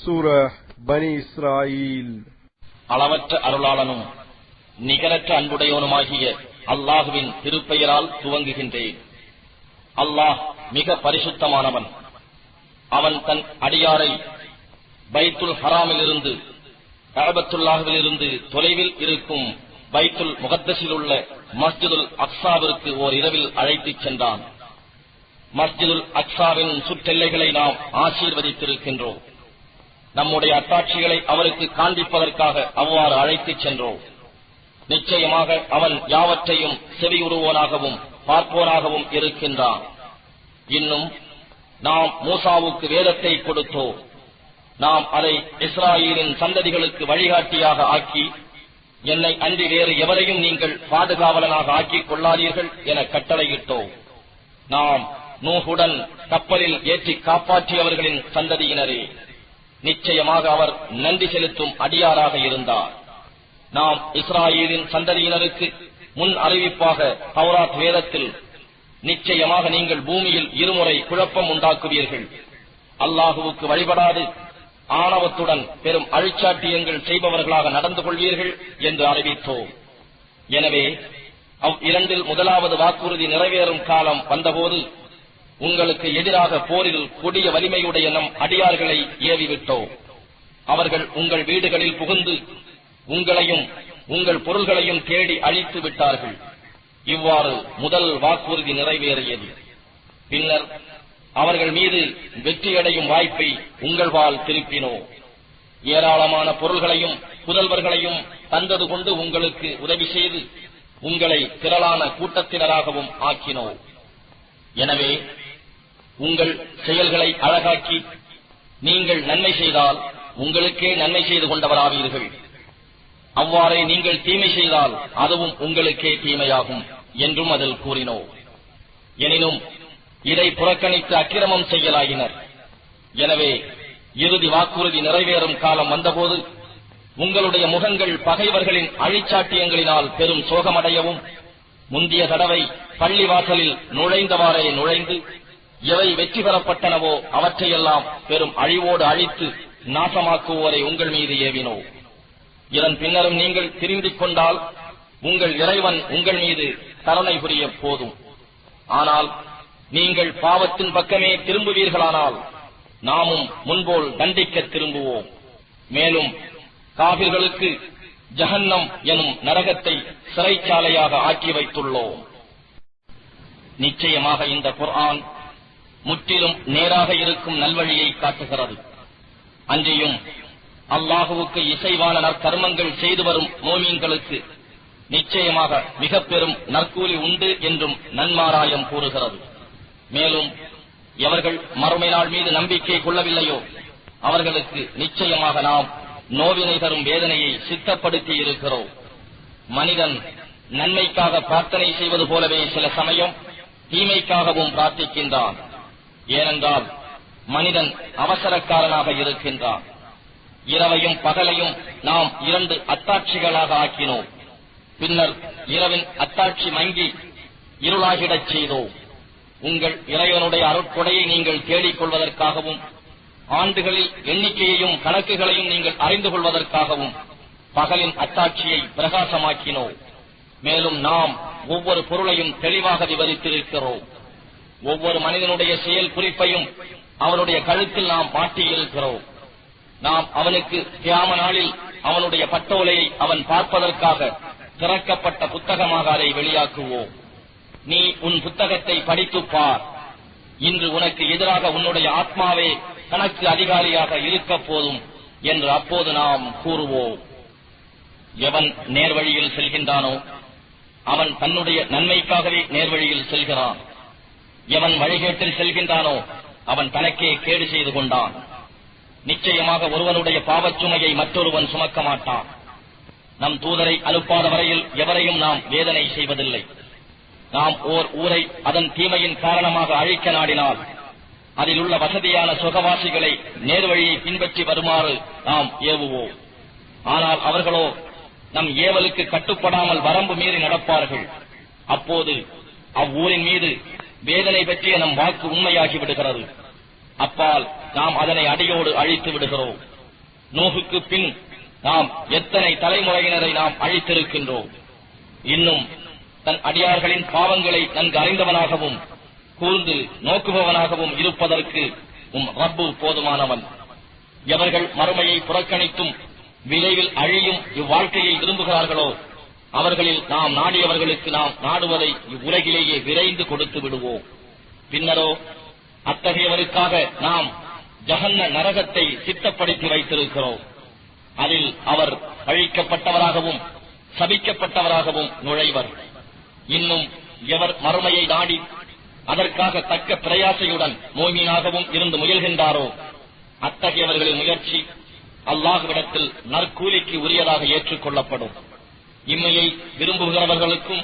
சூரா பனி இஸ்ராயீல். அளவற்ற அருளாளனும் நிகரற்ற அன்புடையவனுமாகிய அல்லாஹுவின் திருப்பெயரால் துவங்குகின்றேன். அல்லாஹ் மிக பரிசுத்தமானவன். அவன் தன் அடியாரை பைத்துல் ஹராமிலிருந்து கஅபத்துல்லாஹ்விலிருந்து தொலைவில் இருக்கும் பைத்துல் முகத்தஸில் உள்ள மஸ்ஜிதுல் அக்ஸாவிற்கு ஓர் இரவில் அழைத்துச் சென்றான். மஸ்ஜிதுல் அக்ஸாவின் சுற்றெல்லைகளை நாம் ஆசீர்வதித்திருக்கின்றோம். நம்முடைய அத்தாட்சிகளை அவருக்கு காண்பிப்பதற்காக அவ்வாறு அழைத்துச் சென்றோம். நிச்சயமாக அவன் யாவற்றையும் செவியுறுவோனாகவும் பார்ப்போனாகவும் இருக்கின்றான். இன்னும் நாம் மூசாவுக்கு வேதத்தை கொடுத்தோம். நாம் அதை இஸ்ராயீலின் சந்ததிகளுக்கு வழிகாட்டியாக ஆக்கி, என்னை அன்றி வேறு எவரையும் நீங்கள் பாதுகாவலனாக ஆக்கிக் கொள்ளாதீர்கள் என கட்டளையிட்டோம். நாம் நூஹுடன் கப்பலில் ஏற்றி காப்பாற்றியவர்களின் சந்ததியினரே, நிச்சயமாக அவர் நன்றி செலுத்தும் அடியாராக இருந்தார். நாம் இஸ்ராயீலின் சந்ததியினருக்கு முன் அறிவிப்பாக தௌராத் வேதத்தில், நிச்சயமாக நீங்கள் பூமியில் இருமுறை குழப்பம் உண்டாக்குவீர்கள், அல்லாஹுவுக்கு வழிபடாது ஆணவத்துடன் பெரும் அழிச்சாட்டியங்கள் செய்பவர்களாக நடந்து கொள்வீர்கள் என்று அறிவித்தோம். எனவே இரண்டில் முதலாவது வாக்குறுதி நிறைவேறும் காலம் வந்தபோது உங்களுக்கு எதிராக போரில் கொடிய வலிமையுடைய நம் அடியார்களை ஏவிவிட்டோம். அவர்கள் உங்கள் வீடுகளில் புகுந்து உங்களையும் உங்கள் பொருள்களையும் தேடி அழித்து விட்டார்கள். இவ்வாறு முதல் வாக்குறுதி நிறைவேறியது. பின்னர் அவர்கள் மீது வெற்றியடையும் வாய்ப்பை உங்கள்வால் திருப்பினோம். ஏராளமான பொருள்களையும் புதல்வர்களையும் தந்தது கொண்டு உங்களுக்கு உதவி செய்து உங்களை திரளான கூட்டத்தினராகவும் ஆக்கினோம். எனவே உங்கள் செயல்களை அழகாக்கி நீங்கள் நன்மை செய்தால் உங்களுக்கே நன்மை செய்து கொண்டவராவீர்கள். அவ்வாறே நீங்கள் தீமை செய்தால் அதுவும் உங்களுக்கே தீமையாகும் என்றும் அதில் கூறினோம். எனினும் இதை புறக்கணித்து அக்கிரமம் செய்யலாயினர். எனவே இறுதி வாக்குறுதி நிறைவேறும் காலம் வந்தபோது உங்களுடைய முகங்கள் பகைவர்களின் அழிச்சாட்டியங்களினால் பெரும் சோகமடையவும், முந்திய தடவை பள்ளிவாசலில் நுழைந்தவாறே நுழைந்து எவை வெற்றி பெறப்பட்டனவோ அவற்றையெல்லாம் பெரும் அழிவோடு அழித்து நாசமாக்குவோரை உங்கள் மீது ஏவினோ. இதன் பின்னரும் நீங்கள் திரும்பிக் கொண்டால் உங்கள் இறைவன் உங்கள் மீது கருணை புரிய போதும். ஆனால் நீங்கள் பாவத்தின் பக்கமே திரும்புவீர்களானால் நாமும் முன்போல் தண்டிக்க திரும்புவோம். மேலும் காபிர்களுக்கு ஜஹன்னம் எனும் நரகத்தை சிறைச்சாலையாக ஆக்கி வைத்துள்ளோம். நிச்சயமாக இந்த குர்ஆன் முற்றிலும் நேராக இருக்கும் நல்வழியை காட்டுகிறது. அன்றியும் அல்லாஹுவுக்கு இசைவான நற்கர்மங்கள் செய்து வரும் மோமீன்களுக்கு நிச்சயமாக மிக பெரும் நற்கூலி உண்டு என்றும் நன்மாராயம் கூறுகிறது. மேலும் எவர்கள் மறுமை நாள் மீது நம்பிக்கை கொள்ளவில்லையோ அவர்களுக்கு நிச்சயமாக நாம் நோவினை தரும் வேதனையை சித்தப்படுத்தி இருக்கிறோம். மனிதன் நன்மைக்காக பிரார்த்தனை செய்வது போலவே சில சமயம் தீமைக்காகவும் பிரார்த்திக்கின்றான். ஏனென்றால் மனிதன் அவசரக்காரனாக இருக்கின்றான். இரவையும் பகலையும் நாம் இரண்டு அத்தாட்சிகளாக ஆக்கினோம். பின்னர் இரவின் அத்தாட்சி மங்கி இருளாகிடச் செய்தோம். உங்கள் இறைவனுடைய அருட்கொடையை நீங்கள் தேடிக் கொள்வதற்காகவும், ஆண்டுகளில் எண்ணிக்கையையும் கணக்குகளையும் நீங்கள் அறிந்து கொள்வதற்காகவும் பகலின் அத்தாட்சியை பிரகாசமாக்கினோம். மேலும் நாம் ஒவ்வொரு பொருளையும் தெளிவாக விவரித்திருக்கிறோம். ஒவ்வொரு மனிதனுடைய செயல் குறிப்பையும் அவனுடைய கழுத்தில் நாம் மாட்டியிருக்கிறோம். நாம் அவனுக்கு கியாம நாளில் அவனுடைய பட்டோலையை அவன் பார்ப்பதற்காக திறக்கப்பட்ட புத்தகமாக அதை வெளியாக்குவோம். நீ உன் புத்தகத்தை படித்துப் பார். இன்று உனக்கு எதிராக உன்னுடைய ஆத்மாவே கணக்கு அதிகாரியாக இருக்க போதும் என்று அப்போது நாம் கூறுவோம். எவன் நேர்வழியில் செல்கின்றானோ அவன் தன்னுடைய நன்மைக்காகவே நேர்வழியில் செல்கிறான். எவன் வழிகேட்டில் செல்கின்றானோ அவன் தனக்கே கேடு செய்து கொண்டான். நிச்சயமாக ஒருவனுடைய பாவச்சுமையை மற்றொருவன் சுமக்க மாட்டான். நம் தூதரை அனுப்பாத வரையில் எவரையும் நாம் வேதனை செய்வதில்லை. நாம் ஓர் ஊரை அதன் தீமையின் காரணமாக அழிக்க நாடினால் அதில் உள்ள வசதியான சுகவாசிகளை நேர்வழியை பின்பற்றி வருமாறு நாம் ஏவுவோம். ஆனால் அவர்களோ நம் ஏவலுக்கு கட்டுப்படாமல் வரம்பு மீறி நடப்பார்கள். அப்போது அவ்வூரின் மீது வேதனை பற்றிய நம் வாக்கு உண்மையாகி விடுகிறது. அப்பால் நாம் அதனை அடியோடு அழித்து விடுகிறோம். நூஹுக்கு பின் நாம் எத்தனை தலைமுறையினரை நாம் அழித்திருக்கின்றோம். இன்னும் தன் அடியார்களின் பாவங்களை நன்கு அறிந்தவனாகவும் கூர்ந்து நோக்குபவனாகவும் இருப்பதற்கு ரப்பு போதுமானவன். எவர்கள் மறுமையை புறக்கணித்தும் விரைவில் அழியும் இவ்வாழ்க்கையை விரும்புகிறார்களோ அவர்களில் நாம் நாடியவர்களுக்கு நாம் நாடுவதை இவ்வுலகிலேயே விரைந்து கொடுத்து விடுவோம். பின்னரோ அத்தகையவருக்காக நாம் ஜஹன்ன நரகத்தை சித்தப்படுத்தி வைத்திருக்கிறோம். அதில் அவர் அழிக்கப்பட்டவராகவும் சபிக்கப்பட்டவராகவும் நுழைவர். இன்னும் எவர் மறுமையை நாடி அதற்காக தக்க பிரயாசையுடன் மோமீனாகவும் இருந்து முயல்கின்றாரோ அத்தகையவர்களின் முயற்சி அல்லாஹ்விடத்தில் நற்கூலிக்கு உரியதாக ஏற்றுக்கொள்ளப்படும். இம்மையை விரும்புகிறவர்களுக்கும்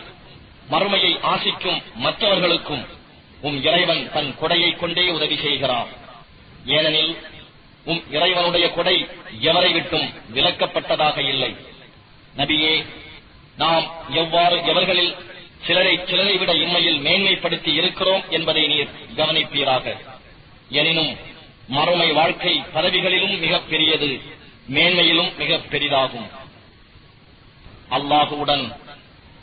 மறுமையை ஆசிக்கும் மற்றவர்களுக்கும் இறைவன் தன் கொடையை கொண்டே உதவி செய்கிறான். ஏனெனில் இறைவனுடைய கொடை எவரை விட்டும் விலக்கப்பட்டதாக இல்லை. நபியே, நாம் எவ்வாறு எவர்களில் சிலரை விட இம்மையில் மேன்மைப்படுத்தி இருக்கிறோம் என்பதை நீர் கவனிப்பீராக. எனினும் மறுமை வாழ்க்கை பதவிகளிலும் மிகப் பெரியது, மேன்மையிலும் மிகப் பெரிதாகும். அல்லாஹுவுடன்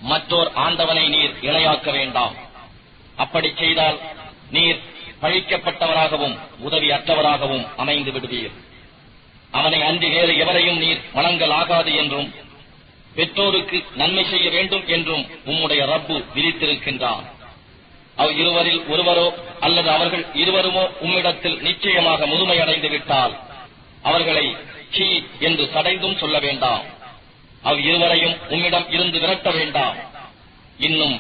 மற்றோர் ஆண்டவனை நீர் இணையாக்க வேண்டாம். அப்படி செய்தால் நீர் பழிக்கப்பட்டவராகவும் உதவி அற்றவராகவும் அமைந்து விடுவீர். அவனை அன்றி வேறு எவரையும் நீர் வணங்கலாகாது என்றும் பெற்றோருக்கு நன்மை செய்ய வேண்டும் என்றும் உம்முடைய ரப்பு விதித்திருக்கின்றான். இருவரில் ஒருவரோ அல்லது அவர்கள் இருவருமோ உம்மிடத்தில் நிச்சயமாக முதுமையடைந்து விட்டால் அவர்களை சீ என்று சடைந்தும் சொல்ல வேண்டாம். இருவரையும் உம்மிடம் இருந்து விரட்ட வேண்டாம். இன்னும்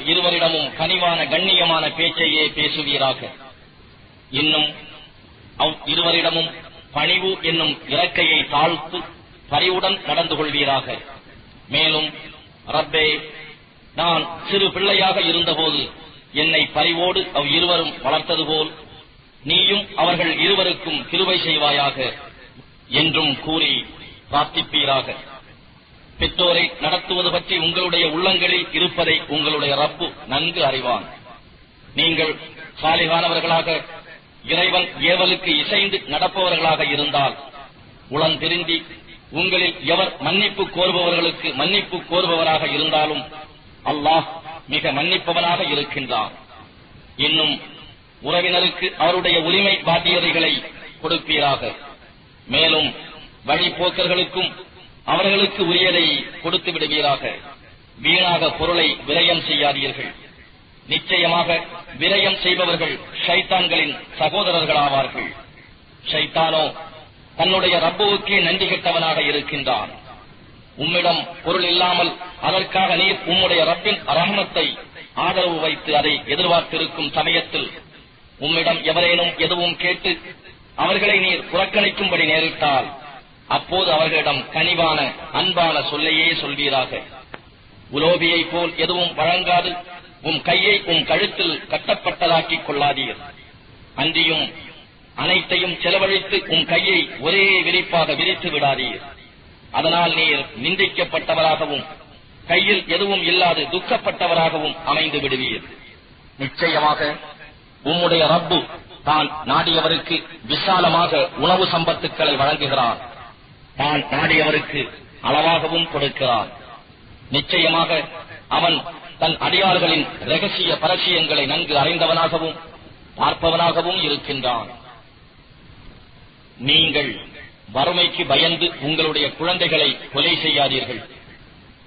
இருவரிடமும் கனிவான கண்ணியமான பேச்சையே பேசுவீராக. இன்னும் இருவரிடமும் பணிவு என்னும் இறக்கையை தாழ்த்து பரிவுடன் நடந்து கொள்வீராக. மேலும் ரப்பே, நான் சிறு பிள்ளையாக இருந்தபோது என்னை பரிவோடு இருவரும் வளர்த்தது போல் நீயும் அவர்கள் இருவருக்கும் கிருபை செய்வாயாக என்றும் கூறி பிரார்த்திப்பீராக. பெற்றோரை நடத்துவது பற்றி உங்களுடைய உள்ளங்களில் இருப்பதை உங்களுடைய ரப்பு நன்கு அறிவான். நீங்கள் சாலிகானவர்களாக இறைவன் ஏவலுக்கு இசைந்து நடப்பவர்களாக இருந்தால் உளந்திருந்தி உங்களில் எவர் மன்னிப்பு கோருபவர்களுக்கு மன்னிப்பு கோருபவராக இருந்தாலும் அல்லாஹ் மிக மன்னிப்பவனாக இருக்கின்றான். இன்னும் உறவினருக்கு அவருடைய உரிமை பாத்தியதைகளை கொடுப்பீராக. மேலும் வழிபோக்கர்களுக்கும் அவர்களுக்கு உரியதை கொடுத்து விடுவீராக. வீணாக பொருளை விரயம் செய்யாதீர்கள். நிச்சயமாக விரயம் செய்பவர்கள் ஷைத்தான்களின் சகோதரர்களாவார்கள். ஷைத்தானோ தன்னுடைய ரப்புவுக்கே நன்றி கெட்டவனாக இருக்கின்றான். உம்மிடம் பொருள் இல்லாமல் அதற்காக நீர் உம்முடைய ரப்பின் ரஹ்மத்தை ஆதரவு வைத்து அதை எதிர்பார்த்திருக்கும் சமயத்தில் உம்மிடம் எவரேனும் எதுவும் கேட்டு அவர்களை நீர் புறக்கணிக்கும்படி நேரிட்டால் அப்போது அவர்களிடம் கனிவான அன்பான சொல்லையே சொல்வீராக. உலோபியை போல் எதுவும் வழங்காது கையை கழுத்தில் கட்டப்பட்டதாக்கிக் கொள்ளாதீர். அன்றியும் அனைத்தையும் செலவழித்து கையை ஒரே விரிப்பாக விரித்து விடாதீர். அதனால் நீர் நிந்திக்கப்பட்டவராகவும் கையில் எதுவும் இல்லாது துக்கப்பட்டவராகவும் அமைந்து விடுவீர். நிச்சயமாக உம்முடைய ரப்பு தான் நாடியவருக்கு விசாலமாக உணவு சம்பத்துக்களை வழங்குகிறான். தான் நாடியவருக்கு அளவாகவும் கொடுக்கிறான். நிச்சயமாக அவன் தன் அடியார்களின் ரகசிய பரசியங்களை நன்கு அறிந்தவனாகவும் பார்ப்பவனாகவும் இருக்கின்றான். நீங்கள் வறுமைக்கு பயந்து உங்களுடைய குழந்தைகளை கொலை செய்யாதீர்கள்.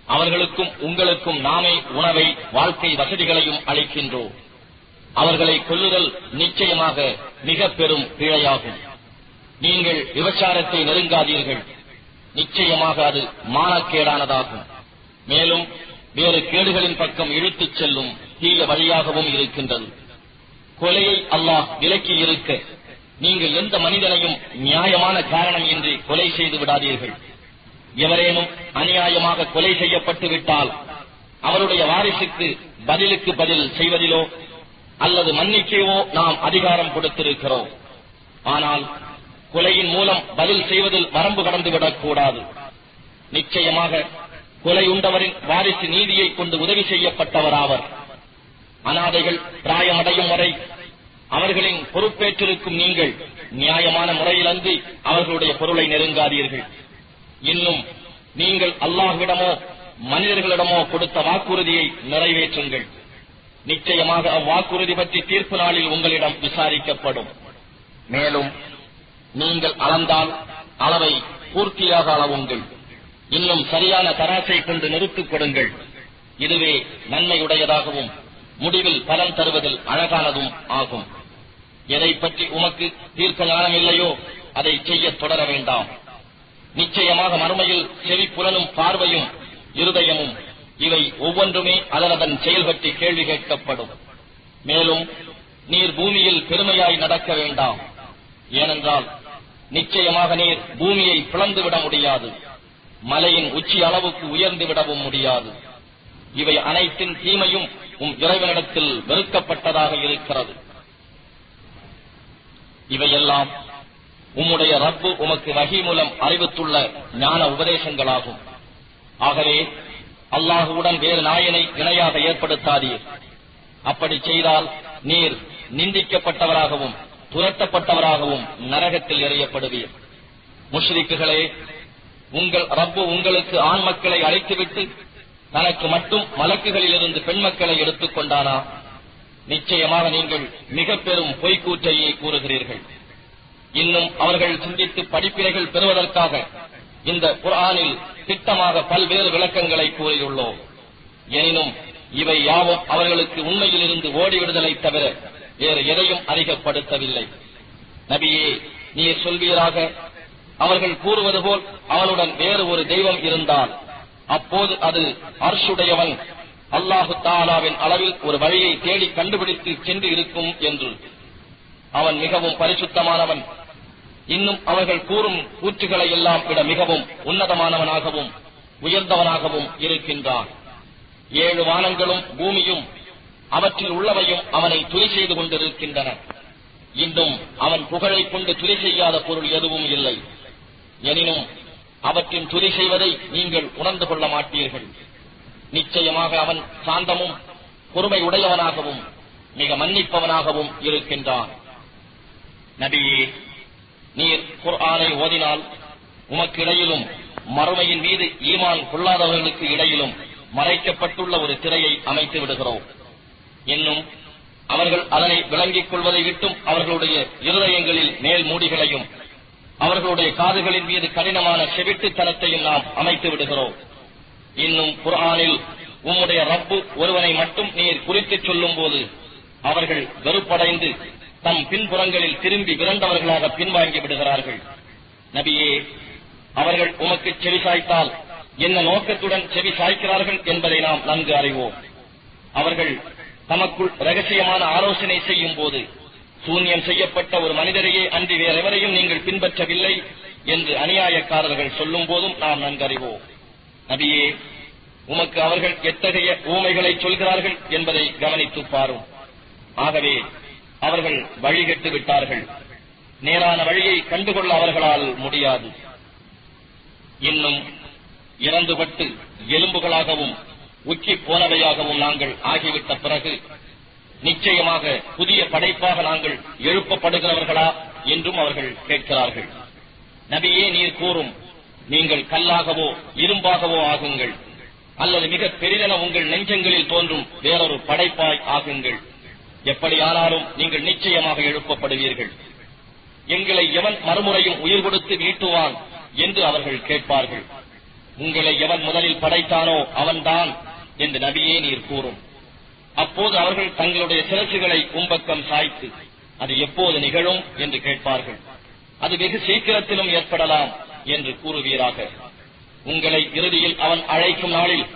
அவர்களுக்கும் உங்களுக்கும் நாமே உணவை வாழ்க்கை வசதிகளையும் அளிக்கின்றோம். அவர்களை கொல்லுதல் நிச்சயமாக மிக பெரும் பிழையாகும். நீங்கள் விபச்சாரத்தை நெருங்காதீர்கள். நிச்சயமாக அது மானக்கேடானதாகும். மேலும் வேறு கேடுகளின் பக்கம் இழுத்துச் செல்லும் தீய வழியாகவும் இருக்கின்றது. கொலையை அல்லாஹ் விலக்கி இருக்க நீங்கள் எந்த மனிதனையும் நியாயமான காரணம் இன்றி கொலை செய்து விடாதீர்கள். எவரேனும் அநியாயமாக கொலை செய்யப்பட்டு விட்டால் அவருடைய வாரிசுக்கு பதிலுக்கு பதில் செய்வதிலோ அல்லது மன்னிக்கவோ நாம் அதிகாரம் கொடுத்திருக்கிறோம். ஆனால் கொலையின் மூலம் பதில் செய்வதில் வரம்பு கடந்துவிடக் கூடாது. நிச்சயமாக கொலை உண்டவரின் வாரிசு நீதியை கொண்டு உதவி செய்யப்பட்டவராவர். அனாதைகள் பிராயமடையும் வரை அவர்களின் பொறுப்பேற்றிருக்கும் நீங்கள் நியாயமான முறையில் அன்றி அவர்களுடைய பொருளை நெருங்காதீர்கள். இன்னும் நீங்கள் அல்லாஹ்விடமோ மனிதர்களிடமோ கொடுத்த வாக்குறுதியை நிறைவேற்றுங்கள். நிச்சயமாக அவ்வாக்குறுதி பற்றி தீர்ப்பு நாளில் உங்களிடம் விசாரிக்கப்படும். மேலும் நீங்கள் அளந்தால் அளவை பூர்த்தியாக அளவுங்கள். இன்னும் சரியான தராசை கொண்டு நிறுத்திக் கொடுங்கள். இதுவே நன்மையுடையதாகவும் முடிவில் பலன் தருவதில் அழகானதும் ஆகும். எதை பற்றி உமக்கு தீர்க்க ஞானம் இல்லையோ அதை செய்ய தொடர வேண்டாம். நிச்சயமாக மறுமையில் செவி புலனும் பார்வையும் இருதயமும் இவை ஒவ்வொன்றுமே அதனதன் செயல் பற்றி கேள்வி கேட்கப்படும். மேலும் நீர் பூமியில் பெருமையாய் நடக்க வேண்டாம். ஏனென்றால் நிச்சயமாக நீர் பூமியை பிளந்துவிட முடியாது, மலையின் உச்சி அளவுக்கு உயர்ந்து விடவும் முடியாது. இவை அனைத்தின் தீமையும் இறைவனிடத்தில் வெறுக்கப்பட்டதாக இருக்கிறது. இவையெல்லாம் உம்முடைய ரப்பு உமக்கு வஹி மூலம் அறிவித்துள்ள ஞான உபதேசங்களாகும். ஆகவே அல்லாஹுவுடன் வேறு நாயனை இணையாக ஏற்படுத்தாதீர். அப்படி செய்தால் நீர் நிந்திக்கப்பட்டவராகவும் துரத்தப்பட்டவராகவும் நரகத்தில் எறியப்படுவீர். முஷ்ரிக்குகளே, உங்கள் ரப்பு உங்களுக்கு ஆண் மக்களை அழைத்துவிட்டு தனக்கு மட்டும் மலக்குகளிலிருந்து பெண் மக்களை எடுத்துக் கொண்டானா? நிச்சயமாக நீங்கள் மிக பெரும் பொய்க்கூற்றையே கூறுகிறீர்கள். இன்னும் அவர்கள் சிந்தித்து படிப்பினைகள் பெறுவதற்காக இந்த குர்ஆனில் திட்டமாக பல்வேறு விளக்கங்களை கூறியுள்ளோம். எனினும் இவை யாவும் அவர்களுக்கு உண்மையிலிருந்து ஓடிவிடுதலை தவிர வேறு எதையும் அதிகப்படுத்தவில்லை. நபியே, நீர் சொல்வீராக, அவர்கள் கூறுவது போல் அவனுடன் வேறு ஒரு தெய்வம் இருந்தால் அப்போது அது அர்ஷுடையவன் அல்லாஹு தஆலாவின் அளவில் ஒரு வழியை தேடி கண்டுபிடித்து சென்று இருக்கும் என்று. அவன் மிகவும் பரிசுத்தமானவன். இன்னும் அவர்கள் கூறும் கூற்றுகளை எல்லாம் விட மிகவும் உன்னதமானவனாகவும் உயர்ந்தவனாகவும் இருக்கின்றான். 7 வானங்களும் பூமியும் அவற்றில் உள்ளவையும் அவனை துதி செய்து கொண்டிருக்கின்றன. இன்னும் அவன் புகழை கொண்டு துதி செய்யாத பொருள் எதுவும் இல்லை. எனினும் அவற்றின் துதி செய்வதை நீங்கள் உணர்ந்து கொள்ள மாட்டீர்கள். நிச்சயமாக அவன் சாந்தமும் பொறுமை உடையவனாகவும் மிக மன்னிப்பவனாகவும் இருக்கின்றான். நபியே, நீர் குர்ஆனை ஓதினால் உமக்கு இடையிலும் மறுமையின் மீது ஈமான் கொள்ளாதவர்களுக்கு இடையிலும் மறைக்கப்பட்டுள்ள ஒரு திரையை அமைத்து விடுகிறோம். இன்னும் அவர்கள் அதனை விளங்கிக் கொள்வதை விட்டும் அவர்களுடைய இருதயங்களில் மேல் மூடிகளையும் அவர்களுடைய காதுகளின் மீது கடினமான செவிட்டுத்தனத்தையும் நாம் அமைத்து விடுகிறோம். இன்னும் குர்ஆனில் உம்முடைய ரப்பு ஒருவனை மட்டும் நீர் குறித்துச் சொல்லும் போது அவர்கள் வெறுப்படைந்து தம் பின்புறங்களில் திரும்பி விரண்டவர்களாக பின்வாங்கி விடுகிறார்கள். நபியே, அவர்கள் உமக்கு செவி சாய்த்தால் என்ன நோக்கத்துடன் செவி சாய்க்கிறார்கள் என்பதை நாம் நன்கு அறிவோம். அவர்கள் தமக்குள் ரகசியமான ஆலோசனை செய்யும் போது சூன்யம் செய்யப்பட்ட ஒரு மனிதரையே அன்றி வேறெவரையும் நீங்கள் பின்பற்றவில்லை என்று அநியாயக்காரர்கள் சொல்லும் போதும் நாம் நன்கறிவோம். நபியே, உமக்கு அவர்கள் எத்தகைய ஊமைகளை சொல்கிறார்கள் என்பதை கவனித்து பாரும். ஆகவே அவர்கள் வழிகெட்டு விட்டார்கள். நேரான வழியை கண்டுகொள்ள அவர்களால் முடியாது. இன்னும் இறந்துபட்டு எலும்புகளாகவும் உச்சி போனவையாகவும் நாங்கள் ஆகிவிட்ட பிறகு நிச்சயமாக புதிய படைப்பாக நாங்கள் எழுப்பப்படுகிறவர்களா என்றும் அவர்கள் கேட்கிறார்கள். நபியே, நீர் கூறும், நீங்கள் கல்லாகவோ இரும்பாகவோ ஆகுங்கள், அல்லது மிக பெரிதென உங்கள் நெஞ்சங்களில் தோன்றும் வேறொரு படைப்பாய் ஆகுங்கள். எப்படியானாலும் நீங்கள் நிச்சயமாக எழுப்பப்படுவீர்கள். எங்களை எவன் மறுமுறையும் உயிர் கொடுத்து மீட்டுவான் என்று அவர்கள் கேட்பார்கள். உங்களை எவன் முதலில் படைத்தானோ அவன்தான் என்று நபியே நீர் கூறும். அப்போது அவர்கள் தங்களுடைய சிரசுகளை உம்பக்கம் சாய்த்து அது எப்போது நிகழும் என்று கேட்பார்கள். அது வெகு சீக்கிரத்திலும் ஏற்படலாம் என்று கூறுவீராக. உங்களை இறுதியில் அவன் அழைக்கும் நாளில்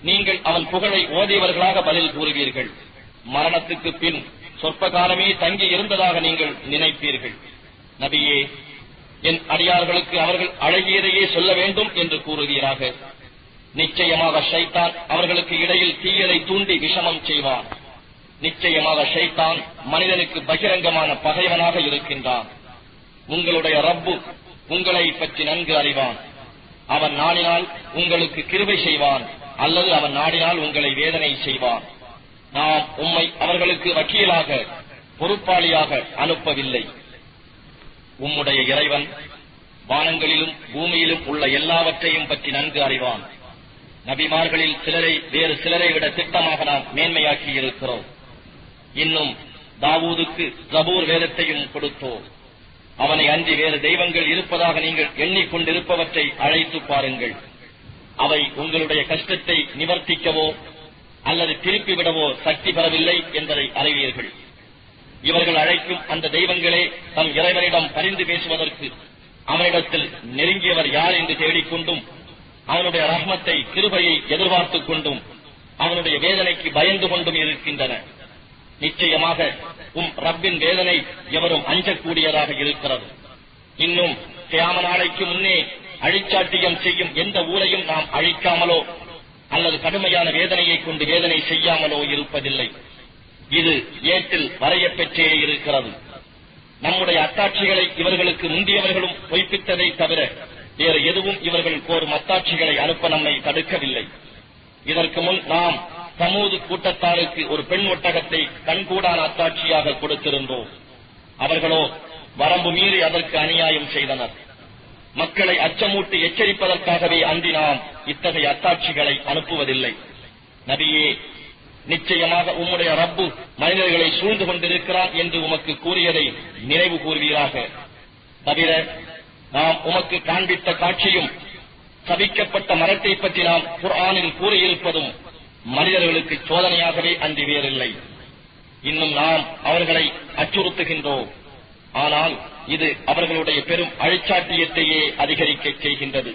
நீங்கள் அவன் புகழை ஓதியவர்களாக பதில் கூறுவீர்கள். மரணத்துக்கு பின் சொற்ப காலமே தங்கி இருந்ததாக நீங்கள் நினைப்பீர்கள். நபியே, என் அடியார்களுக்கு அவர்கள் அழகியதையே சொல்ல வேண்டும் என்று கூறுவீராக. நிச்சயமாக ஷைத்தான் அவர்களுக்கு இடையில் தீயதை தூண்டி விஷமம் செய்வான். நிச்சயமாக ஷைத்தான் மனிதனுக்கு பகிரங்கமான பகைவனாக இருக்கின்றான். உங்களுடைய ரப்பு உங்களை பற்றி நன்கு அறிவான். அவன் நாடினால் உங்களுக்கு கிருபை செய்வான், அல்லது அவன் நாடினால் உங்களை வேதனை செய்வான். நாம் உம்மை அவர்களுக்கு வக்கீலாக பொறுப்பாளியாக அனுப்பவில்லை. உம்முடைய இறைவன் வானங்களிலும் பூமியிலும் உள்ள எல்லாவற்றையும் பற்றி நன்கு அறிவான். நபிமார்களில் சிலரை வேறு சிலரை விட திட்டமாக நாம் மேன்மையாக்கி இருக்கிறோம். இன்னும் தாவூதுக்கு ஜபூர் வேதத்தையும் கொடுத்தோம். அவனை அன்றி வேறு தெய்வங்கள் இருப்பதாக நீங்கள் எண்ணிக்கொண்டிருப்பவற்றை அழைத்து பாருங்கள். அவை உங்களுடைய கஷ்டத்தை நிவர்த்திக்கவோ அல்லது திருப்பிவிடவோ சக்தி பெறவில்லை என்பதை அறிவீர்கள். இவர்கள் அழைக்கும் அந்த தெய்வங்களே தம் இறைவனிடம் பரிந்து பேசுவதற்கு அவனிடத்தில் நெருங்கியவர் யார் என்று தேடிக்கொண்டும் அவனுடைய ரஹ்மத்தை கிருபையை எதிர்பார்த்துக் கொண்டும் அவனுடைய வேதனைக்கு பயந்து கொண்டும் இருக்கின்றன. நிச்சயமாக ரப்பின் வேதனை எவரும் அஞ்சக்கூடியதாக இருக்கிறது. இன்னும் கியாம நாளைக்கு முன்னே அழிச்சாட்டியம் செய்யும் எந்த ஊரையும் நாம் அழிக்காமலோ அல்லது கடுமையான வேதனையை கொண்டு வேதனை செய்யாமலோ இருப்பதில்லை. இது ஏட்டில் வரையப்பெற்றே இருக்கிறது. நம்முடைய அத்தாட்சிகளை இவர்களுக்கு முந்தியவர்களும் பொய்ப்பித்ததை தவிர வேறு எதுவும் இவர்கள் கோரும் அத்தாட்சிகளை அனுப்ப நம்மை தடுக்கவில்லை. இதற்கு முன் நாம் சமூது கூட்டத்தாருக்கு ஒரு பெண் ஒட்டகத்தை கண்கூடான அத்தாட்சியாக கொடுத்திருந்தோம். அவர்களோ வரம்பு மீறி அதற்கு அநியாயம் செய்தனர். மக்களை அச்சமூட்டி எச்சரிப்பதற்காகவே அன்றி நாம் இத்தகைய அத்தாட்சிகளை அனுப்புவதில்லை. நபியே, நிச்சயமாக உம்முடைய ரப்பு மனிதர்களை சூழ்ந்து கொண்டிருக்கிறான் என்று உமக்கு கூறியதை நினைவு கூறுவீராக. தவிர நாம் உமக்கு காண்பித்த காட்சியும் சபிக்கப்பட்ட மரத்தை பற்றி நாம் குர்ஆனில் கூறியிருப்பதும் மனிதர்களுக்கு சோதனையாகவே அன்றி வேறில்லை. இன்னும் நாம் அவர்களை அச்சுறுத்துகின்றோம். ஆனால் இது அவர்களுடைய பெரும் அழிச்சாட்டியத்தையே அதிகரிக்க செய்கின்றது.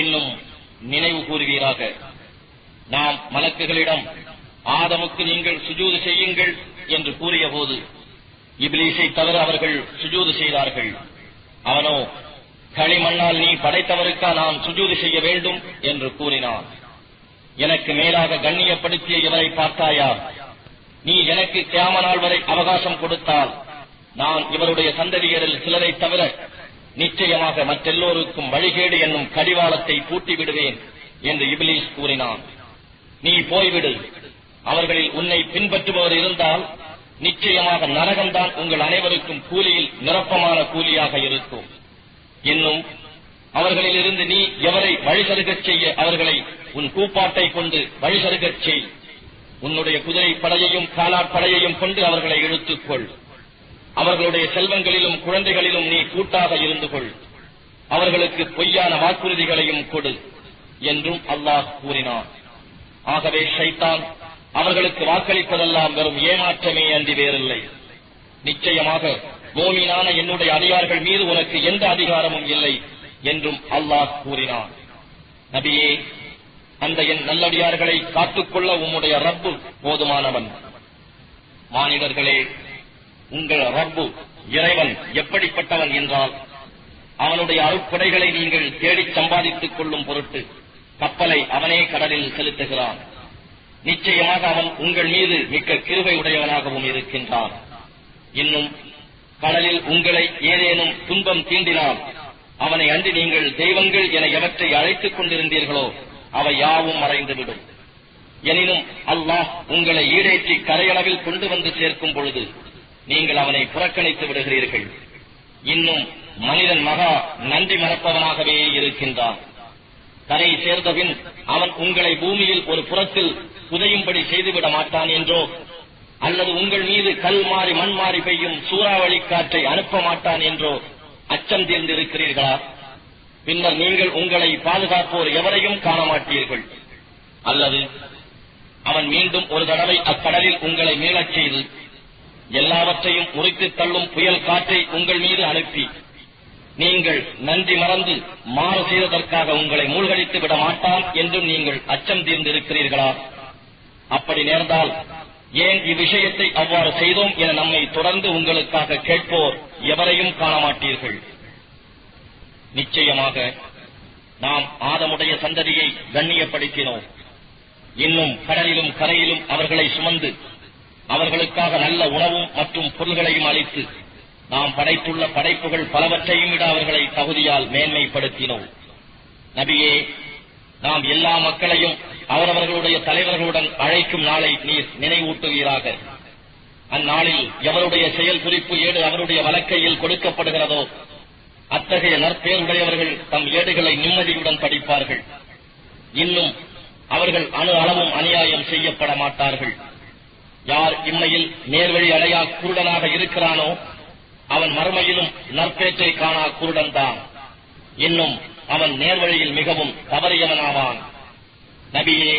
இன்னும் நினைவு கூறுவீராக, நாம் மலக்குகளிடம் ஆதமுக்கு நீங்கள் சுஜூது செய்யுங்கள் என்று கூறிய போது இப்லீஸை தவிர அவர்கள் சுஜூது செய்தார்கள். அவனோ, களிமண்ணால் நீ படைத்தவருக்கா நான் சுஜூது செய்ய வேண்டும் என்று கூறினான். எனக்கு மேலாக கண்ணியப்படுத்திய இவரை பார்த்தாயா? நீ எனக்கு கியாம நாள் வரை அவகாசம் கொடுத்தால் நான் இவருடைய சந்ததியரில் சிலரை தவிர நிச்சயமாக மற்றெல்லோருக்கும் வழிகேடு என்னும் கடிவாளத்தை பூட்டி விடுவேன் என்று இப்லீஸ் கூறினான். நீ போய்விடு. அவர்களில் உன்னை பின்பற்றுபவர் இருந்தால் நிச்சயமாக நரகம்தான் உங்கள் அனைவருக்கும் கூலியில் நிரப்பமான கூலியாக இருக்கும். இன்னும் அவர்களில் இருந்து நீ எவரை வழிசருகச் செய்ய அவர்களை உன் கூப்பாட்டை கொண்டு வழிசருகச் செய். உன்னுடைய குதிரை படையையும் காலாட்படையையும் கொண்டு அவர்களை இழுத்துக்கொள். அவர்களுடைய செல்வங்களிலும் குழந்தைகளிலும் நீ கூட்டாக இருந்து கொள். அவர்களுக்கு பொய்யான வாக்குறுதிகளையும் கொடு என்றும் அல்லாஹ் கூறினான். ஆகவே ஷைத்தான் அவர்களுக்கு வாக்களிப்பதெல்லாம் வெறும் ஏமாற்றமே அன்றி வேறில்லை. நிச்சயமாக மோமீனான என்னுடைய அடியார்கள் மீது உனக்கு எந்த அதிகாரமும் இல்லை என்றும் அல்லாஹ் கூறினான். நபியே, அந்த என் நல்லடியார்களை காத்துக்கொள்ள உம்முடைய ரப்பு போதுமானவன். மானிடர்களே, உங்கள் ரப்பு இறைவன் எப்படிப்பட்டவன் என்றால், அவனுடைய அருட்கொடைகளை நீங்கள் தேடிச் சம்பாதித்துக் கொள்ளும் பொருட்டு கப்பலை அவனே கடலில் செலுத்துகிறான். நிச்சயமாக அவன் உங்கள் மீது மிக்க கிருபை உடையவனாகவும் இருக்கின்றான். இன்னும் கடலில் உங்களை ஏதேனும் துன்பம் தீண்டினால் அவனை அன்றி நீங்கள் தெய்வங்கள் என எவற்றை அழைத்துக் கொண்டிருந்தீர்களோ அவை யாவும் மறைந்துவிடும். எனினும் அல்லாஹ் உங்களை ஈடேற்றி கரையளவில் கொண்டு வந்து சேர்க்கும் பொழுது நீங்கள் அவனை புறக்கணித்து விடுகிறீர்கள். இன்னும் மனிதன் மகா நன்றி மறப்பவனாகவே இருக்கின்றான். கரை சேர்ந்தபின் அவன் உங்களை பூமியில் ஒரு புறத்தில் புதையும்படி செய்துவிட மாட்டான் என்றோ, அல்லது உங்கள் மீது கல் மாறி மண் மாறி பெய்யும் சூறாவளி காற்றை அனுப்ப மாட்டான் என்றோ அச்சம் தீர்ந்திருக்கிறீர்களா? பின்னர் நீங்கள் உங்களை பாதுகாப்போர் எவரையும் காண மாட்டீர்கள். அல்லது அவன் மீண்டும் ஒரு தடவை அக்கடலில் உங்களை மீளச் செய்து எல்லாவற்றையும் முறித்துத் தள்ளும் புயல் காற்றை உங்கள் மீது அனுப்பி நீங்கள் நன்றி மறந்து மாறு செய்ததற்காக உங்களை மூழ்கடித்து விட மாட்டான் என்றும் நீங்கள் அச்சம் தீர்ந்திருக்கிறீர்களா? அப்படி நேர்ந்தால் ஏன் இவ்விஷயத்தை அவ்வாறு செய்தோம் என நம்மை தொடர்ந்து உங்களுக்காக கேட்போர் எவரையும் காண மாட்டீர்கள். நிச்சயமாக நாம் ஆதமுடைய சந்ததியை கண்ணியப்படுத்தினோம். இன்னும் கடலிலும் கரையிலும் அவர்களை சுமந்து அவர்களுக்காக நல்ல உணவும் மற்றும் பொருள்களையும் அளித்து நாம் படைத்துள்ள படைப்புகள் பலவற்றையும் விட அவர்களை தகுதியால் மேன்மைப்படுத்தினோம். நபியே, நாம் எல்லா மக்களையும் அவரவர்களுடைய தலைவர்களுடன் அழைக்கும் நாளை நீர் நினைவூட்டுவீராக. அந்நாளில் எவருடைய செயல் குறிப்பு ஏடு அவருடைய வலக்கையில் கொடுக்கப்படுகிறதோ அத்தகைய நற்பேருடையவர்கள் தம் ஏடுகளை நிம்மதியுடன் படிப்பார்கள். இன்னும் அவர்கள் அணு அளவும் அநியாயம் செய்யப்பட மாட்டார்கள். யார் இம்மையில் நேர்வழி அடையா குருடனாக இருக்கிறானோ அவன் மறுமையிலும் நற்பேற்றை காணா குருடன்தான். இன்னும் அவன் நேர்வழியில் மிகவும் தவறியவனாவான். நபியே,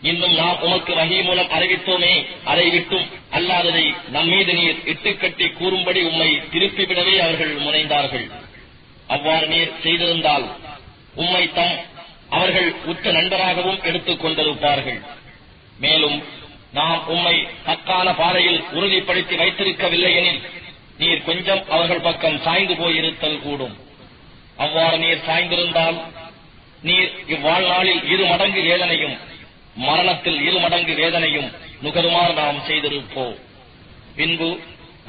இன்னும் நாம் உமக்கு வஹீ மூலம் அறிவித்தோமே, அதை விட்டும் அல்லாததை நம்மீது நீர் இட்டுக்கட்டி கூறும்படி உம்மை திருப்பிவிடவே அவர்கள் முனைந்தார்கள். அவ்வாறு நீர் செய்திருந்தால் உம்மை அவர்கள் உற்ற நண்பராகவும் எடுத்துக் கொண்டிருப்பார்கள். மேலும் நாம் உம்மை தக்கான பாதையில் உறுதிப்படுத்தி வைத்திருக்கவில்லை எனில் நீர் கொஞ்சம் அவர்கள் பக்கம் சாய்ந்து போயிருத்தல் கூடும். அவ்வாறு நீர் சாய்ந்திருந்தால் நீர் இவ்வாழ்நாளில் 2 மடங்கு வேதனையும் மரணத்தில் 2 மடங்கு வேதனையும் நுகருமாறு நாம் செய்திருப்போம். பின்பு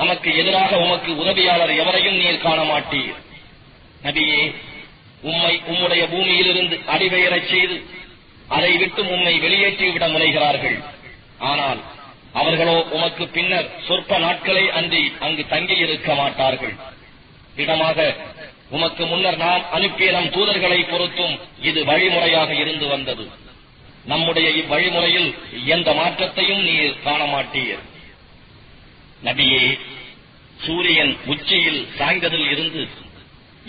நமக்கு எதிராக உமக்கு உதவியாளர் எவரையும் நீர் காண மாட்டீர். நபியே, உம்மை உம்முடைய பூமியிலிருந்து அடிபெயரச் செய்து அதை விட்டு உம்மை வெளியேற்றிவிட முனைகிறார்கள். ஆனால் அவர்களோ உமக்கு பின்னர் சொற்ப நாட்களே அன்றி அங்கு தங்கியிருக்க மாட்டார்கள். இடமாக உமக்கு முன்னர் நாம் அனுப்பிய நம் தூதர்களை பொறுத்தும் இது வழிமுறையாக இருந்து வந்தது. நம்முடைய இவ்வழிமுறையில் எந்த மாற்றத்தையும் நீர் காண மாட்டீர். நபியே, சூரியன் உச்சியில் சாய்ந்ததில் இருந்து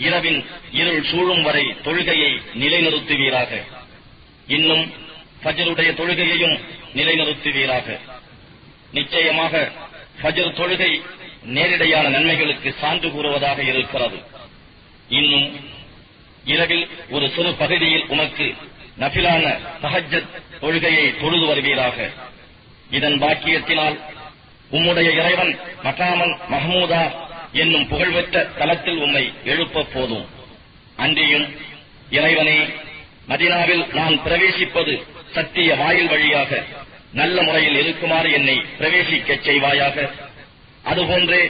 இரவின் இருள் சூழும் வரை தொழுகையை நிலைநிறுத்துவீராக. இன்னும் ஃபஜ்ருடைய தொழுகையையும் நிலைநிறுத்துவீராக. நிச்சயமாக ஃபஜ்ர் தொழுகை நேரிடையான நன்மைகளுக்கு சான்று கூறுவதாக இருக்கிறது. இன்னும் இரவில் ஒரு சிறு பகுதியில் உமக்கு நஃபிலான தஹஜ்ஜத் தொழுகையை தொழுது வருவீராக. இதன் பாக்கியத்தினால் உம்முடைய இறைவன் மகாமன் மஹமூதா என்னும் புகழ்பெற்ற தலத்தில் உம்மை எழுப்ப போதும். அன்றியும் இறைவனே, மதீனாவில் நான் பிரவேசிப்பது சத்திய வாயில் வழியாக நல்ல முறையில் இருக்குமாறு என்னை பிரவேசிக்கச் செய்வாயாக. அதுபோன்றே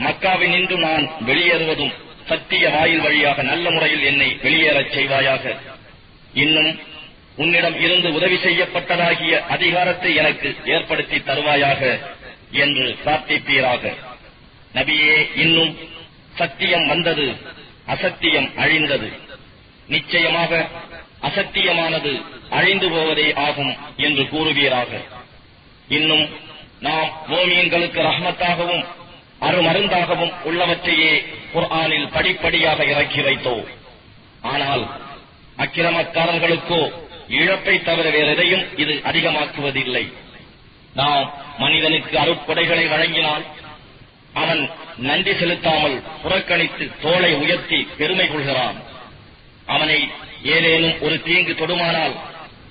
மக்காவினின்று நான் வெளியேறுவதும் சத்திய வாயில் வழியாக நல்ல முறையில் என்னை வெளியேறச் செய்வாயாக. இன்னும் உன்னிடம் இருந்து உதவி செய்யப்பட்டதாகிய அதிகாரத்தை எனக்கு ஏற்படுத்தி தருவாயாக என்று பிரார்த்திப்பீராக. நபியே, இன்னும் சத்தியம் வந்தது, அசத்தியம் அழிந்தது. நிச்சயமாக அசத்தியமானது அழிந்து போவதே ஆகும் என்று கூறுவீராக. இன்னும் நாம் மோமியன்களுக்கு ரஹ்மத்தாகவும் அருமருந்தாகவும் உள்ளவற்றையே குர்ஆனில் படிப்படியாக இறக்கி வைத்தோம். ஆனால் அக்கிரமக்காரர்களுக்கோ இழப்பை தவிர வேறெதையும் இது அதிகமாக்குவதில்லை. நாம் மனிதனுக்கு அருட்கொடைகளை வழங்கினால் அவன் நன்றி செலுத்தாமல் புறக்கணித்து தோளை உயர்த்தி பெருமை கொள்கிறான். அவனை ஏதேனும் ஒரு தீங்கு தொடுமானால்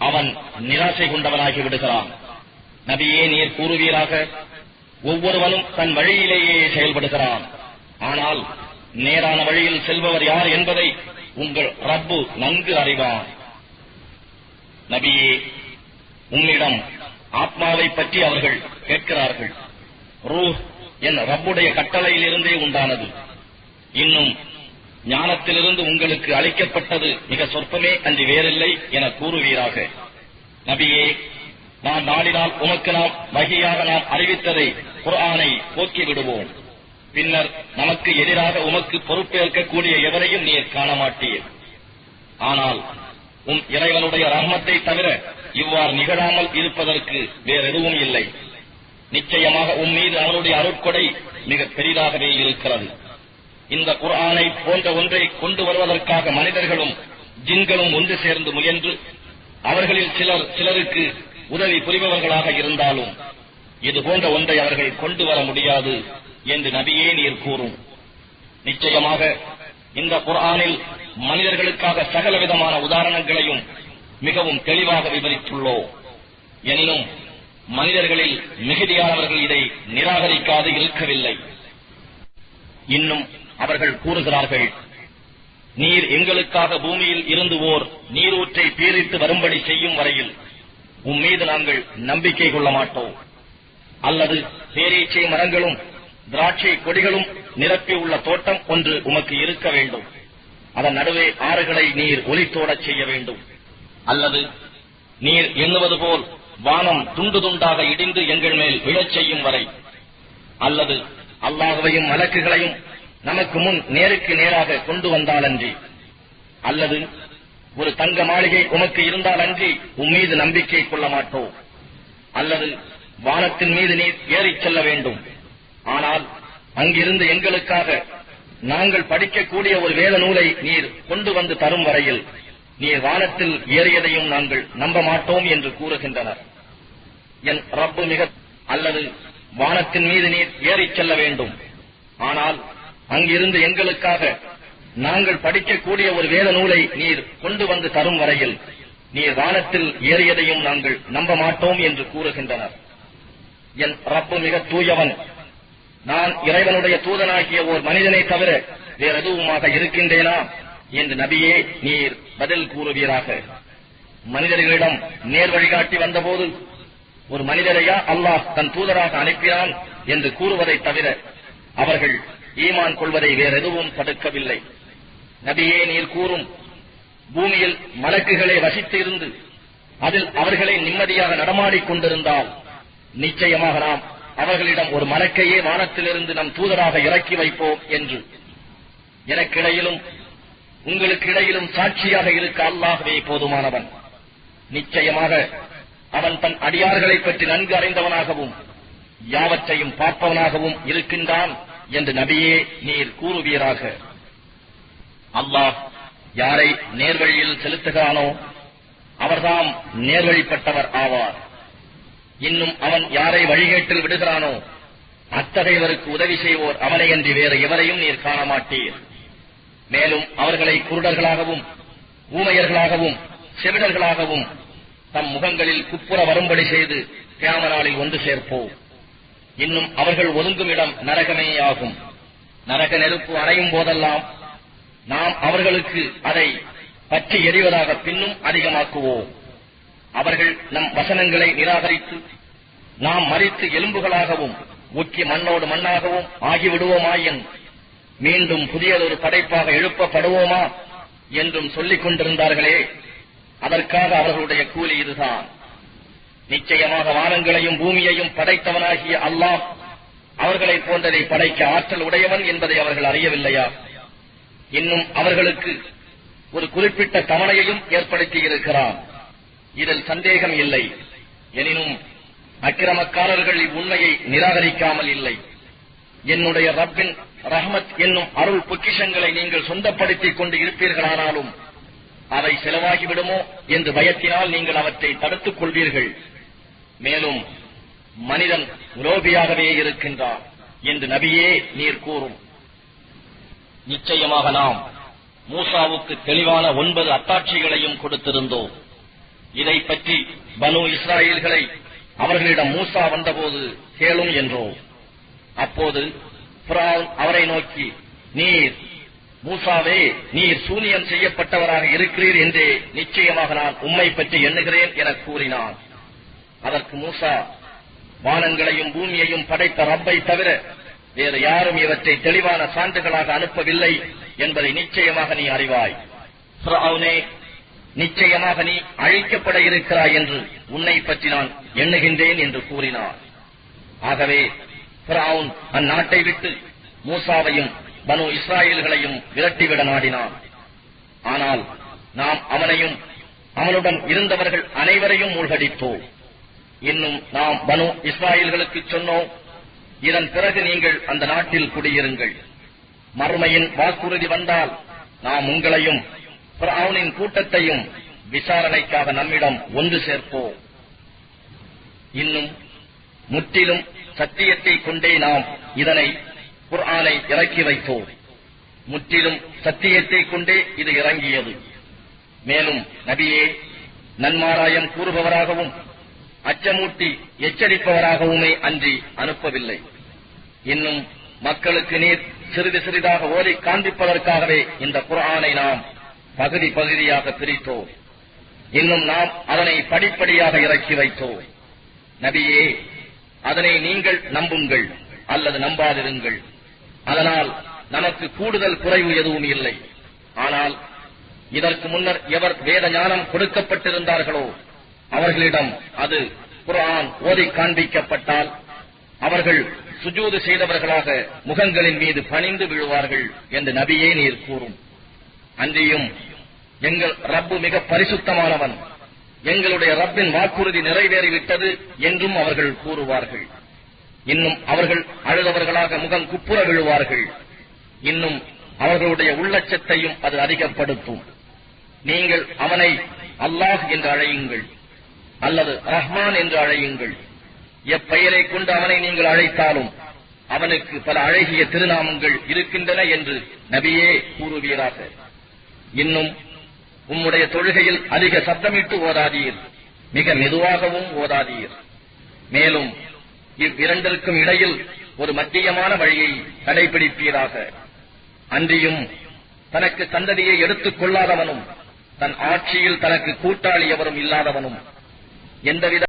அவன் நிராசை கொண்டவனாகி விடுகிறான். நபியே, நீர் கூறுவீராக, ஒவ்வொருவனும் தன் வழியிலேயே செயல்படுகிறான். ஆனால் நேரான வழியில் செல்பவர் யார் என்பதை உங்கள் ரப்பு நன்கு அறிவான். நபியே, உன்னிடம் ஆத்மாவை பற்றி அவர்கள் கேட்கிறார்கள். ரூஹ் என் ரப்புடைய கட்டளையில் இருந்தே உண்டானது. இன்னும் ஞானத்திலிருந்து உங்களுக்கு அளிக்கப்பட்டது மிக சொற்பமே அன்றி வேறில்லை என கூறுவீராக. நபியே, நான் நாடினால் உமக்கு நாம் வகையாக நாம் அறிவித்ததை குர்ஆனை போக்கி விடுவோம். பின்னர் நமக்கு எதிராக உமக்கு பொறுப்பேற்கக்கூடிய எவரையும் நீர் காண மாட்டீர். ஆனால் உம் இறைவனுடைய ரஹ்மத்தை தவிர இவ்வாறு நிகழாமல் இருப்பதற்கு வேறெதுவும் இல்லை. நிச்சயமாக உம் மீது அவருடைய அருட்கொடை மிக பெரிதாகவே இருக்கிறது. இந்த குர்ஆனை போன்ற ஒன்றை கொண்டு வருவதற்காக மனிதர்களும் ஜின்களும் ஒன்று சேர்ந்து முயன்று அவர்களில் சிலருக்கு உதவி புரிபவர்களாக இருந்தாலும் இது போன்ற ஒன்றை அவர்கள் கொண்டு வர முடியாது என்று நபியே நீர் கூறும். நிச்சயமாக இந்த குர்ஆனில் மனிதர்களுக்காக சகல விதமான உதாரணங்களையும் மிகவும் தெளிவாக விவரித்துள்ளோம். எனினும் மனிதர்களில் மிகுதியானவர்கள் இதை நிராகரிக்காது இருக்கவில்லை. இன்னும் அவர்கள் கூறுகிறார்கள், நீர் எங்களுக்காக பூமியில் இருந்து ஓர் நீரூற்றை பீரிட்டு வரும்படி செய்யும் வரையில் உம்மீது நாங்கள் நம்பிக்கை கொள்ள மாட்டோம். அல்லது பேரீச்சை மரங்களும் திராட்சை கொடிகளும் நிரப்பியுள்ள தோட்டம் ஒன்று உமக்கு இருக்க வேண்டும். அதன் நடுவே ஆறுகளை நீர் ஒலித்தோடச் செய்ய வேண்டும். அல்லது நீர் எண்ணுவது போல் வானம் துண்டு துண்டாக இடிந்து எங்கள் மேல் விழச் செய்யும் வரை அல்லது அல்லாஹ்வையும் மலக்குகளையும் நமக்கு முன் நேருக்கு நேராக கொண்டு வந்தாலன்றி, அல்லது ஒரு தங்க மாளிகை உமக்கு இருந்தாலன்றி உம்மீது நம்பிக்கை கொள்ள மாட்டோம். அல்லது வானத்தின் மீது நீர் ஏறிச் செல்ல வேண்டும், ஆனால் அங்கிருந்து எங்களுக்காக நாங்கள் படிக்கக்கூடிய ஒரு வேத நூலை நீர் கொண்டு வந்து தரும் வரையில் நீர் வானத்தில் ஏறியதையும் நாங்கள் நம்ப மாட்டோம் என்று கூறுகின்றனர். என் ரப்பு மிக அல்லது வானத்தின் மீது நீர் ஏறிச் செல்ல வேண்டும், ஆனால் அங்கிருந்து எங்களுக்காக நாங்கள் படிக்கக்கூடிய ஒரு வேத நூலை நீர் கொண்டு வந்து தரும் வரையில் நீர் வானத்தில் ஏறியதையும் நாங்கள் நம்ப மாட்டோம் என்று கூறுகின்றனர். என் ரப்பு மிக தூயவன், நான் இறைவனுடைய தூதனாகிய ஓர் மனிதனை தவிர வேற எதுவுமாக இருக்கின்றேனா என்று நபியே நீர் பதில் கூறுவீராக. மனிதர்களிடம் நேர் வழிகாட்டி வந்தபோது ஒரு மனிதரையா அல்லாஹ் தன் தூதராக அனுப்பினான் என்று கூறுவதை தவிர அவர்கள் ஈமான் கொள்வதை வேற எதுவும் தடுக்கவில்லை. நபியே நீர் கூறும், பூமியில் மலக்குகளே வசித்து இருந்து அதில் அவர்களே நிம்மதியாக நடமாடிக் கொண்டிருந்தால் நிச்சயமாக நாம் அவர்களிடம் ஒரு மலக்கையே வானத்திலிருந்து நம் தூதராக இறக்கி வைப்போம் என்று. எனக்கிடையிலும் உங்களுக்கு இடையிலும் சாட்சியாக இருக்க அல்லாஹ்வே போதுமானவன். நிச்சயமாக அவன் தன் அடியார்களை பற்றி நன்கு அறிந்தவனாகவும் யாவற்றையும் பார்ப்பவனாகவும் இருக்கின்றான் என்று நபியே நீர் கூறுவீராக. அல்லாஹ் யாரை நேர்வழியில் செலுத்துகிறானோ அவர்தாம் நேர்வழிப்பட்டவர் ஆவார். இன்னும் அவன் யாரை வழிகேட்டில் விடுகிறானோ அத்தகையவருக்கு உதவி செய்வோர் அவனையன்றி வேறு எவரையும் நீர் காண மாட்டீர். மேலும் அவர்களை குருடர்களாகவும் ஊமையர்களாகவும் செவிடர்களாகவும் தம் முகங்களில் குப்புற வரும்படி செய்து கியாம நாளில் ஒன்று சேர்ப்போம். இன்னும் அவர்கள் ஒதுங்கும் இடம் நரகமேயாகும். நரக நெருப்பு அணையும் போதெல்லாம் நாம் அவர்களுக்கு அதை பற்றி எறிவதாக பின்னும் அதிகமாக்குவோம். அவர்கள் நம் வசனங்களை நிராகரித்து நாம் மரித்து எலும்புகளாகவும் முக்கிய மண்ணோடு மண்ணாகவும் ஆகிவிடுவோமாயின் மீண்டும் புதியதொரு படைப்பாக எழுப்பப்படுவோமா என்றும் சொல்லிக் கொண்டிருந்தார்களே, அதற்காக அவர்களுடைய கூலி இதுதான். நிச்சயமாக வானங்களையும் பூமியையும் படைத்தவனாகிய அல்லாஹ் அவர்களை போன்றதை படைக்க ஆற்றல் உடையவன் என்பதை அவர்கள் அறியவில்லையா? இன்னும் அவர்களுக்கு ஒரு குறிப்பிட்ட தவணையையும் ஏற்படுத்தி இருக்கிறான். இதில் சந்தேகம் இல்லை. எனினும் அக்கிரமக்காரர்கள் இவ்வுண்மையை நிராகரிக்காமல் இல்லை. என்னுடைய ரப்பின் ரஹ்மத் என்னும் அருள் பொக்கிஷங்களை நீங்கள் சொந்தப்படுத்திக் கொண்டு இருப்பீர்களானாலும் அவை செலவாகிவிடுமோ என்று பயத்தினால் நீங்கள் அவற்றை தடுத்துக் கொள்வீர்கள். மேலும் மனிதன் உலோபியாகவே இருக்கின்றான் என்று நபியே நீர் கூறும். நிச்சயமாக நாம் மூசாவுக்கு தெளிவான 9 அத்தாட்சிகளையும் கொடுத்திருந்தோம். இதை பற்றி பனு இஸ்ராயேல்களை அவர்களிடம் மூசா வந்தபோது கேளும் என்றோம். அப்போது ஃபிரௌன் அவரை நோக்கி, நீர் மூசாவே நீர் சூனியம் செய்யப்பட்டவராக இருக்கிறீர் என்றே நிச்சயமாக நான் உம்மை பற்றி எண்ணுகிறேன் என கூறினான். அதற்கு மூசா, வானங்களையும் பூமியையும் படைத்த ரப்பை தவிர வேறு யாரும் இவற்றை தெளிவான சான்றுகளாக அனுப்பவில்லை என்பதை நிச்சயமாக நீ அறிவாய். ஃபிரௌனே, நிச்சயமாக நீ அழிக்கப்பட இருக்கிறாய் என்று உன்னை பற்றி நான் எண்ணுகின்றேன் என்று கூறினார். ஆகவே ஃபிரௌன் அந்நாட்டை விட்டு மூசாவையும் பனு இஸ்ராயேல்களையும் விரட்டிவிட நாடினான். ஆனால் நாம் அவனையும் அவனுடன் இருந்தவர்கள் அனைவரையும் மூழ்கடித்தோம். இன்னும் நாம் பனு இஸ்ராயேல்களுக்கு சொன்னோம், இதன் பிறகு நீங்கள் அந்த நாட்டில் குடியிருங்கள். மறுமையின் வாக்குறுதி வந்தால் நாம் உங்களையும் ஃபிரௌனின் கூட்டத்தையும் விசாரணைக்காக நம்மிடம் ஒன்று சேர்ப்போம். இன்னும் முற்றிலும் சத்தியத்தை கொண்டே நாம் இதனை குர்ஆனை இறக்கி வைத்தோம். முற்றிலும் சத்தியத்தை கொண்டே இது இறங்கியது. மேலும் நபியே நன்மாராயம் கூறுபவராகவும் அச்சமூட்டி எச்சரிப்பவராகவுமே அன்றி அனுப்பவில்லை. இன்னும் மக்களுக்கு நீர் சிறிது சிறிதாக ஓதி காண்பிப்பதற்காகவே இந்த குர்ஆனை நாம் பகுதி பகுதியாக பிரித்தோம். இன்னும் நாம் அதனை படிப்படியாக இறக்கி வைத்தோம். நபியே, அதனை நீங்கள் நம்புங்கள் அல்லது நம்பாதிருங்கள். அதனால் நமக்கு கூடுதல் குறைவு எதுவும் இல்லை. ஆனால் இதற்கு முன்னர் எவர் வேத ஞானம் கொடுக்கப்பட்டிருந்தார்களோ அவர்களிடம் அது குர்ஆன் ஓதி காண்பிக்கப்பட்டால் அவர்கள் சுஜூது செய்தவர்களாக முகங்களின் மீது பணிந்து விழுவார்கள் என்று நபியே நீர் கூறும். அன்றியும் எங்கள் ரப்பு மிக பரிசுத்தமானவன், எங்களுடைய ரப்பின் வாக்குறுதி நிறைவேறிவிட்டது என்றும் அவர்கள் கூறுவார்கள். இன்னும் அவர்கள் அழுதவர்களாக முகம் குப்புற விழுவார்கள். இன்னும் அவர்களுடைய உள்ளச்சத்தையும் அது அதிகப்படுத்தும். நீங்கள் அவனை அல்லாஹ் என்று அழையுங்கள் அல்லது ரஹ்மான் என்று அழையுங்கள். எப்பெயரை கொண்டு அவனை நீங்கள் அழைத்தாலும் அவனுக்கு பல அழகிய திருநாமங்கள் இருக்கின்றன என்று நபியே கூறுவீராக. இன்னும் உம்முடைய தொழுகையில் அதிக சத்தமிட்டு ஓதாதீர், மிக மெதுவாகவும் ஓதாதீர். மேலும் இவ்விரண்டிற்கும் இடையில் ஒரு மத்தியமான வழியை கடைபிடிப்பீராக. அன்றியும் தனக்கு சந்ததியை எடுத்துக் கொள்ளாதவனும் தன் ஆட்சியில் தனக்கு கூட்டாளி எவரும் இல்லாதவனும் எந்தவித